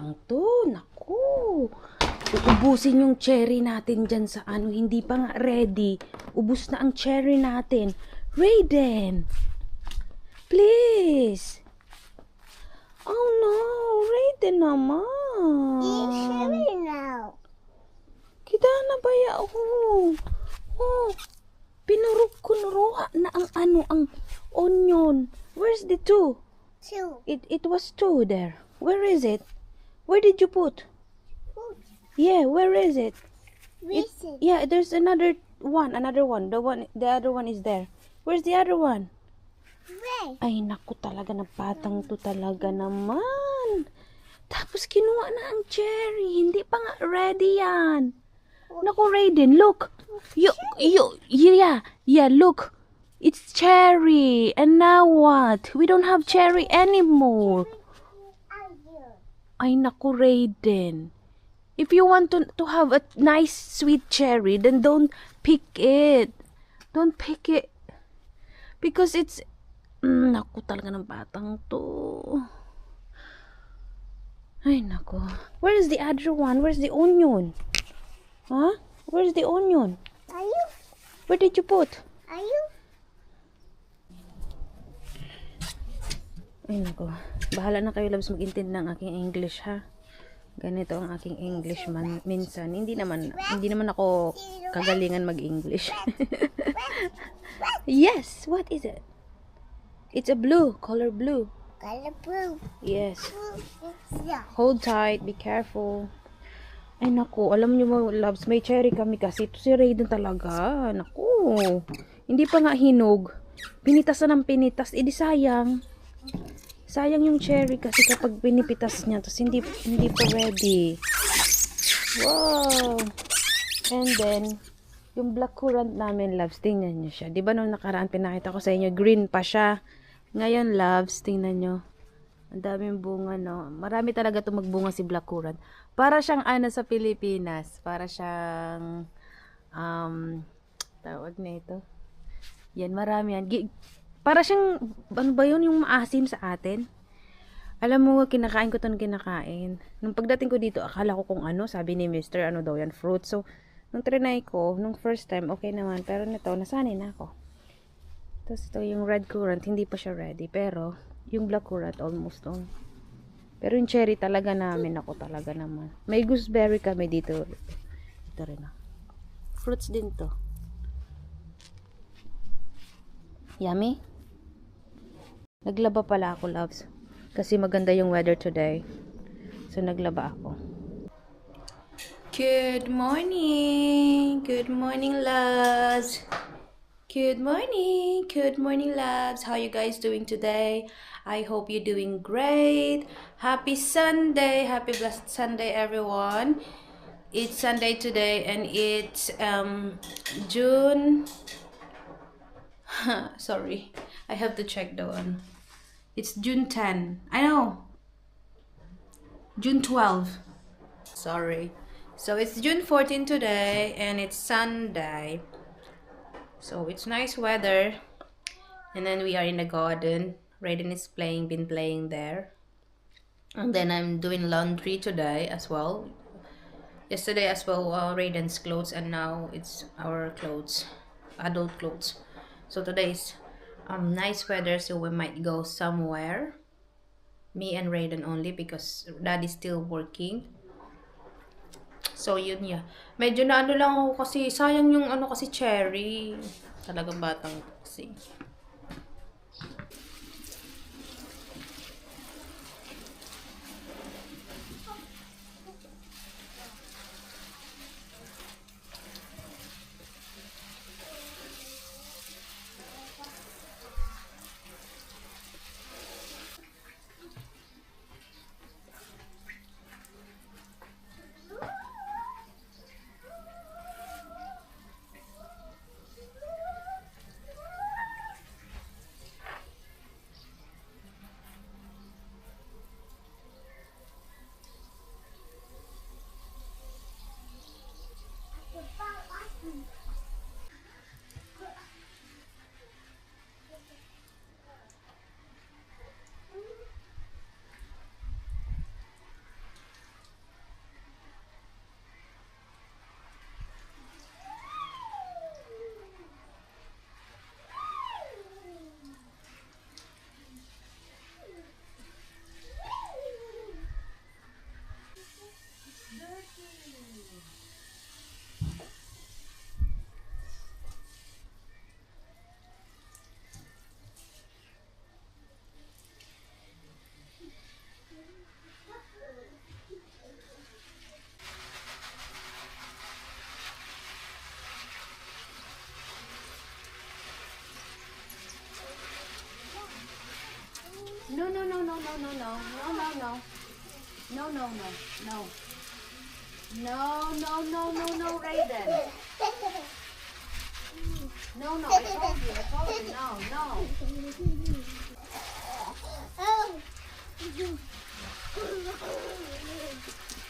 batang to. Naku. Uubusin yung cherry natin dyan sa ano. Hindi pa nga ready. Ubus na ang cherry natin. Raiden. Please. Oh no. Raiden naman. Eat cherry now. Kita na ba ya? Oh. Pinuruha na ang ano, ang onion. Where's the two? Two. It was two there. Where is it? Where did you put? Food. Yeah, where is it? Reason. Yeah, there's another one. The other one is there. Where's the other one? Red. Ay, naku talaga na batang to talaga naman. Tapos kinuha na ang cherry. Hindi pa nga ready yan. Naku, Raiden, look. Yeah, look. It's cherry. And now what? We don't have cherry anymore. Ay, naku, Raiden. If you want to have a nice sweet cherry, then don't pick it. Don't pick it. Because it's... naku talaga ng batang to. Ay, naku. Where is the other one? Where's the onion? Huh? Where's the onion? Are you? Where did you put? Are you? Ay, naku. Bahala na kayo, loves, mag-intindi ng aking English, ha? Ganito ang aking English minsan. Hindi naman ako kagalingan mag-English. Yes, what is it? It's a blue, color blue. Color blue. Yes. Blue. Yeah. Hold tight, be careful. Ay, naku, alam niyo mo, loves, may cherry kami kasi ito si Raiden talaga. Naku, hindi pa nga hinog. Pinitas na ng pinitas, edi sayang. Sayang yung cherry kasi kapag pinipitas niya, tapos hindi pa ready. Wow! And then, yung blackcurrant namin, loves, tingnan nyo siya. Di ba nung nakaraan pinakita ko sa inyo, green pa siya. Ngayon, loves, tingnan nyo. Ang daming bunga, no? Marami talaga itong magbunga si blackcurrant. Para siyang ano sa Pilipinas. Para siyang, tawag na ito. Yan, marami yan. Para siyang, ano ba yun, yung maasim sa atin? Alam mo, kinakain ko itong kinakain. Nung pagdating ko dito, akala ko kung ano, sabi ni Mr. ano daw yan, fruit. So, nung trinay ko, nung first time, okay naman. Pero nito, nasanay na ako. Tapos ito, yung red currant, hindi pa siya ready. Pero, yung black currant, almost on. Pero yung cherry talaga namin, ako talaga naman. May gooseberry kami dito. Ito rin. Fruits din to. Yummy? Naglaba pala ako, loves. Kasi maganda yung weather today. So, naglaba ako. Good morning! Good morning, loves! Good morning! Good morning, loves! How you guys doing today? I hope you're doing great. Happy Sunday! Happy blessed Sunday, everyone. It's Sunday today and it's June... Sorry. I have to check the one. It's June 10. I know. June 12. Sorry. So it's June 14 today and it's Sunday. So it's nice weather. And then we are in the garden. Raiden is been playing there. And then I'm doing laundry today as well. Yesterday as well, Raiden's clothes, and now it's our clothes, adult clothes. So today is nice weather, so we might go somewhere. Me and Raiden only because Daddy's still working. So yun yeah. Medyo na ano lang ako kasi sayang yung ano kasi cherry. Talagang batang kasi. no, no, no, no, no, no, no. No, no, no, no. No, no, no, no, no, Raiden. No, no, I told you, no, no.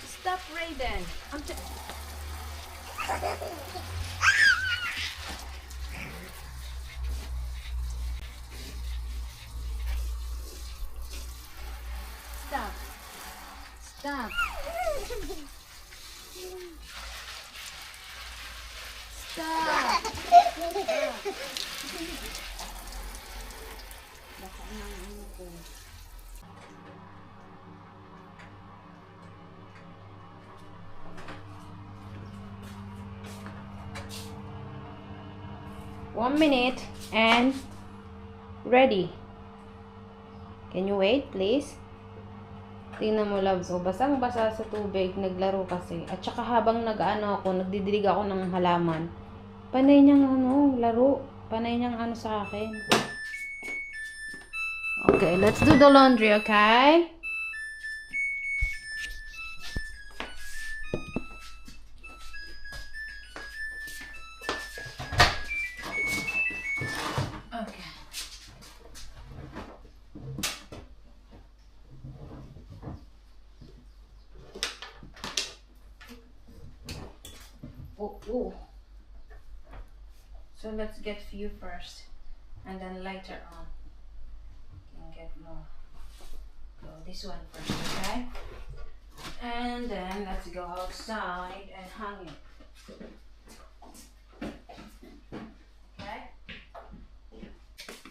Stop, Raiden. Stop. Stop. Stop. Baka nang ano ko. One minute and ready. Can you wait, please? Tingnan mo, loves. O, basang-basa sa tubig. Naglaro kasi. At saka habang nag-ano ako, nagdidilig ako ng halaman. Panay niyang ano, laro. Panay niyang ano sa akin. Okay, let's do the laundry, okay? Okay. Oh. So let's get few first, and then later on can get more. So this one first, okay? And then let's go outside and hang it. Okay?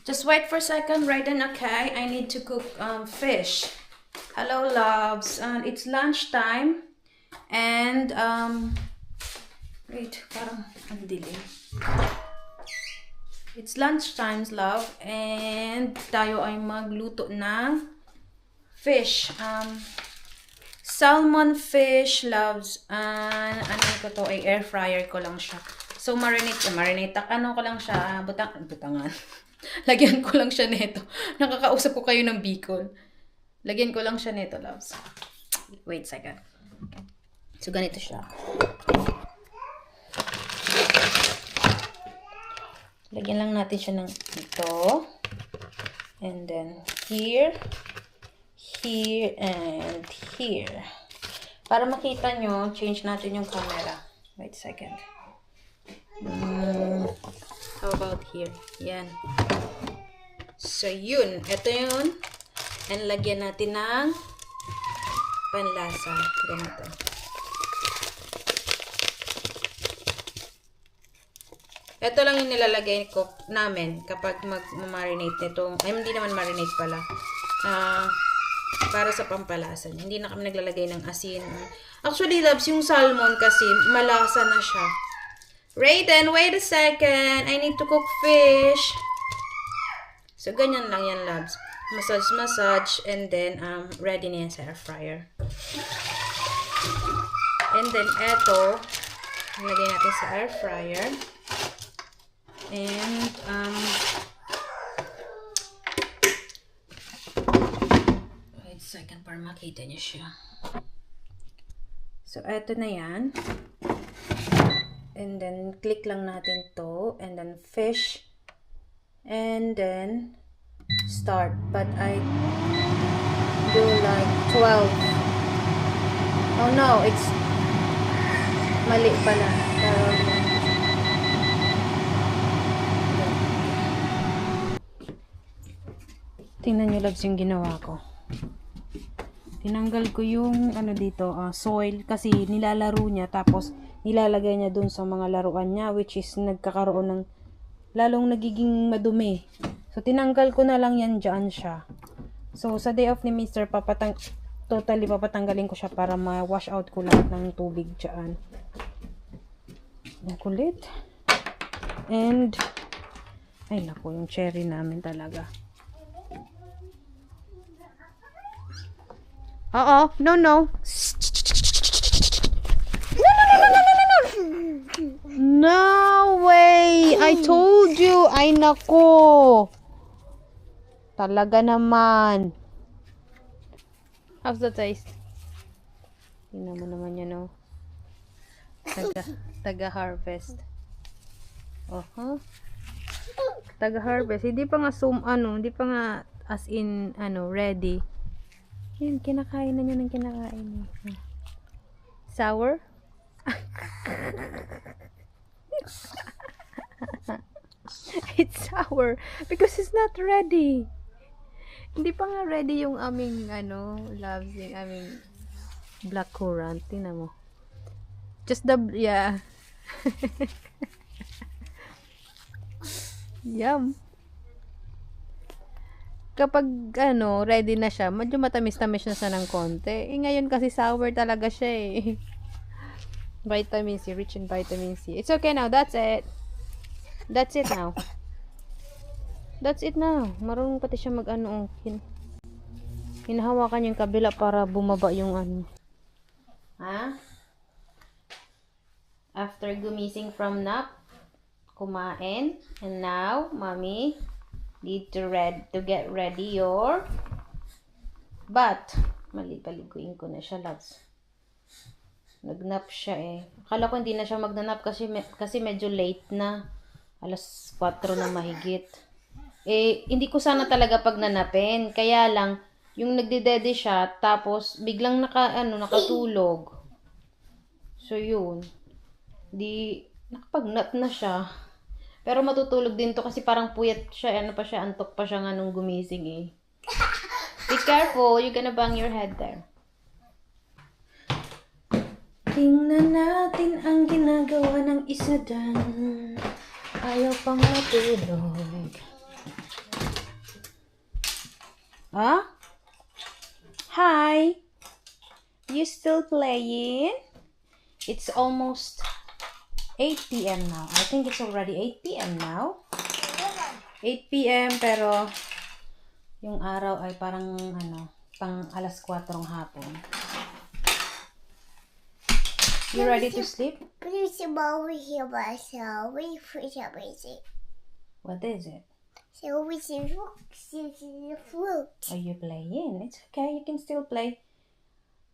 Just wait for a second, Raiden, okay? I need to cook fish. Hello, loves. It's lunchtime, and wait, parang ang dilim. It's lunchtime, love, and tayo ay magluto ng fish. Salmon fish, loves. Ano ko to, ay air fryer ko lang siya. So marinate, ano ko lang siya, butangan. Lagyan ko lang siya nito. Nakakausap ko kayo ng Bicol. Lagyan ko lang siya nito, loves. Wait a second. So ganito siya. Lagyan lang natin siya ng ito. And then here, and here. Para makita nyo, change natin yung camera. Wait a second. How about here? Yan. So yun. Ito yun. And lagyan natin ng panlasa. Ganito. Ito lang yung nilalagay ko namin kapag mag-marinate nito. Ay, hindi naman marinate pala. Para sa pampalasa. Hindi na kami naglalagay ng asin. Actually, loves, yung salmon kasi malasa na siya. Raiden, wait a second. I need to cook fish. So, ganyan lang yan, loves. Massage. And then, ready na yan sa air fryer. And then, eto. Nilagay natin sa air fryer. And, wait a second para makita niyo siya. So, eto na yan. And then, click lang natin to. And then, fish. And then, start. But I do like 12. Oh no, it's mali pala. Tingnan nyo, loves, yung ginawa ko. Tinanggal ko yung ano dito, soil kasi nilalaro niya tapos nilalagay niya dun sa mga laruan niya, which is nagkakaroon ng lalong nagiging madumi. So tinanggal ko na lang yan dyan siya. So sa day off ni Mr. totally papatanggalin ko siya para ma-wash out ko lahat ng tubig dyan. Ang kulit. And ay naku, yung cherry namin talaga. No. No. No way! I told you! Ay nako! Talaga naman. How's the taste? Tingnan mo naman yan, oh. Taga-harvest. Taga-harvest. Hindi pa nga hindi pa nga as in, ready. Yan, kinakain na niya ng kinakain. Sour? It's sour because it's not ready. Hindi pa nga ready yung aming, loves, yung aming black currant. Tingnan mo. Just yeah. Yum. Kapag, ready na siya, medyo matamis-tamis na siya ng konti. Ngayon kasi sour talaga siya eh. Vitamin C, rich in vitamin C. It's okay now, that's it. That's it now. That's it now. Marunong pati siya hinahawakan yung kabila para bumaba yung Ha? After gumising from nap, kumain. And now, mommy need to get ready your bath. Paliguin ko na siya, loves. Nagnap siya eh. Akala ko hindi na siya magnanap kasi medyo late na. Alas 4 na mahigit. Hindi ko sana talaga pagnanapin. Kaya lang, yung nagdedede siya, tapos biglang nakatulog. So, yun. Nakapagnap na siya. Pero matutulog din to kasi parang puyat siya. Antok pa siya nga nung gumising eh. Be careful, you're gonna bang your head there. Tingnan natin ang ginagawa ng isa dyan. Ayaw pang matulog. Hi! You still playing? It's almost 8 p.m. now. I think it's already 8 p.m. now. 8 p.m. pero yung araw ay parang pang alas 4 ng hapon. You ready to sleep? Please over here myself. We put everything. What is it? So we see the fruit. Are you playing? It's okay. You can still play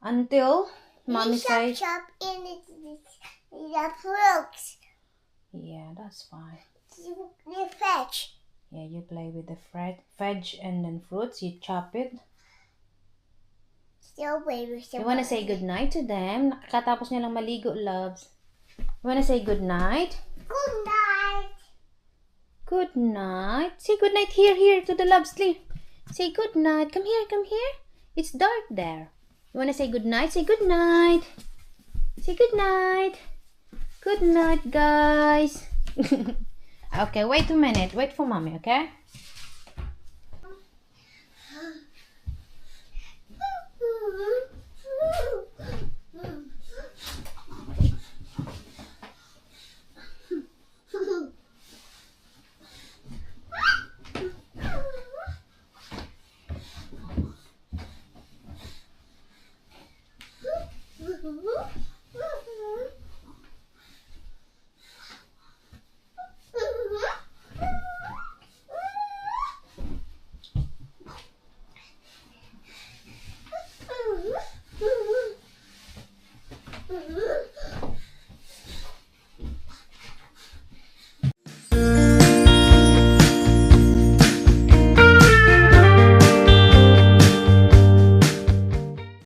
until mommy says. Chop in the fruits. Yeah, that's fine. The fetch. Yeah, you play with the veg and then fruits. You chop it. Still wait. You wanna say good night to them? Nakakatapos niya lang maligo, loves. You wanna say good night? Good night. Good night. Say good night here to the loves, sleep. Say good night. Come here. It's dark there. You wanna say good night? Say good night. Say good night. Good night, guys. Okay, wait a minute. Wait for mommy, okay?